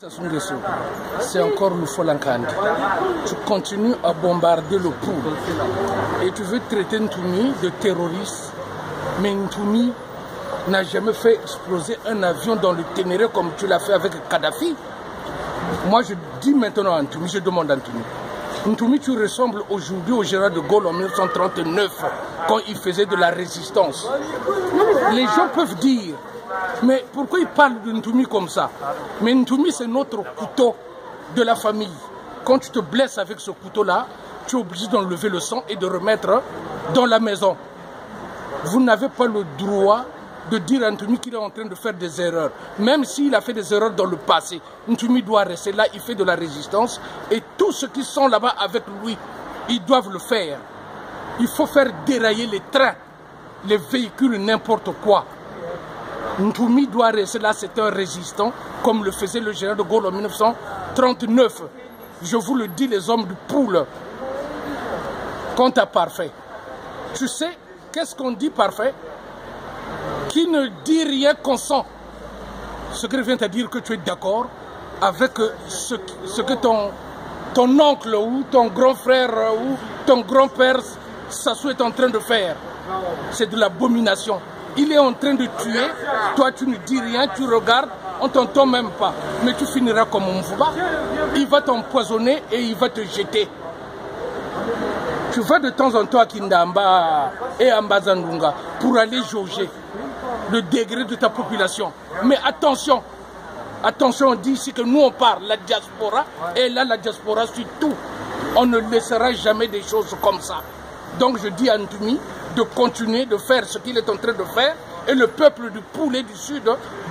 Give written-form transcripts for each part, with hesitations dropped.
C'est encore le Folankandi. Tu continues à bombarder le Pou et tu veux traiter Ntoumi de terroriste, mais Ntoumi n'a jamais fait exploser un avion dans le Ténéré comme tu l'as fait avec Kadhafi. Moi je dis maintenant à Ntoumi, je demande à Ntoumi. Ntoumi, tu ressembles aujourd'hui au général de Gaulle en 1939 quand il faisait de la résistance. Les gens peuvent dire, mais pourquoi ils parlent de Ntoumi comme ça? Mais Ntoumi, c'est notre couteau de la famille. Quand tu te blesses avec ce couteau-là, tu es obligé d'enlever le sang et de remettre dans la maison. Vous n'avez pas le droit de dire à Ntoumi qu'il est en train de faire des erreurs. Même s'il a fait des erreurs dans le passé, Ntoumi doit rester là, il fait de la résistance. Et tous ceux qui sont là-bas avec lui, ils doivent le faire. Il faut faire dérailler les trains, les véhicules, n'importe quoi. Ntoumi doit rester là, c'est un résistant, comme le faisait le général de Gaulle en 1939. Je vous le dis, les hommes du Poule, quant à Parfait. Tu sais, qu'est-ce qu'on dit Parfait? Qui ne dit rien consent. Ce qui vient à dire que tu es d'accord avec ce que ton oncle ou ton grand frère ou ton grand-père Sassou est en train de faire. C'est de l'abomination. Il est en train de tuer, toi tu ne dis rien, tu regardes, on ne t'entend même pas. Mais tu finiras comme un Mvouba. Il va t'empoisonner et il va te jeter. Tu vas de temps en temps à Kindamba et à Mbazandunga pour aller jauger le degré de ta population. Mais attention, attention, on dit ici que nous on parle, la diaspora, et là la diaspora suit tout. On ne laissera jamais des choses comme ça. Donc je dis à Ntoumi de continuer de faire ce qu'il est en train de faire et le peuple du Poulet du Sud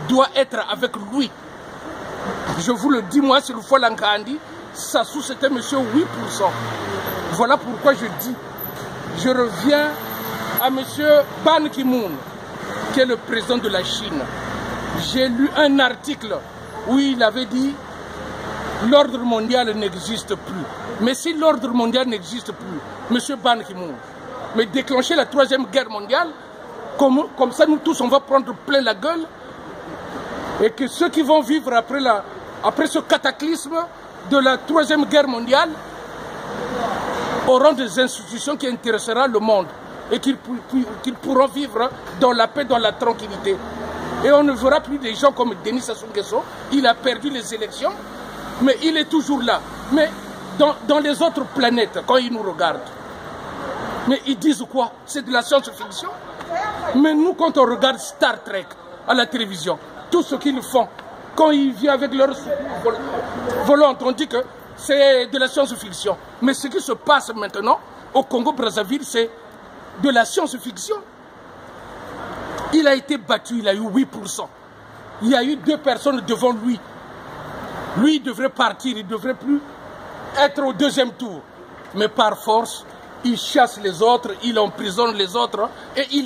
doit être avec lui. Je vous le dis, moi, c'est le Folankandi, Sassou c'était monsieur 8%. Voilà pourquoi je dis, je reviens à monsieur Ban Ki-moon, qui est le président de la Chine. J'ai lu un article où il avait dit l'ordre mondial n'existe plus. Mais si l'ordre mondial n'existe plus, monsieur Ban Ki-moon, mais déclencher la 3e guerre mondiale, comme ça nous tous on va prendre plein la gueule, et que ceux qui vont vivre après ce cataclysme de la 3e guerre mondiale auront des institutions qui intéresseront le monde et qu'ils pourront vivre dans la paix, dans la tranquillité. Et on ne verra plus des gens comme Denis Sassou Nguesso. Il a perdu les élections, mais il est toujours là. Mais dans les autres planètes, quand ils nous regardent, mais ils disent quoi? C'est de la science-fiction. Mais nous, quand on regarde Star Trek à la télévision, tout ce qu'ils font, quand ils viennent avec leur volante, on dit que c'est de la science-fiction. Mais ce qui se passe maintenant au Congo-Brazzaville, c'est de la science-fiction. Il a été battu, il a eu 8%. Il y a eu 2 personnes devant lui. Lui, il devrait partir, il ne devrait plus être au 2e tour. Mais par force, il chasse les autres, il emprisonne les autres et il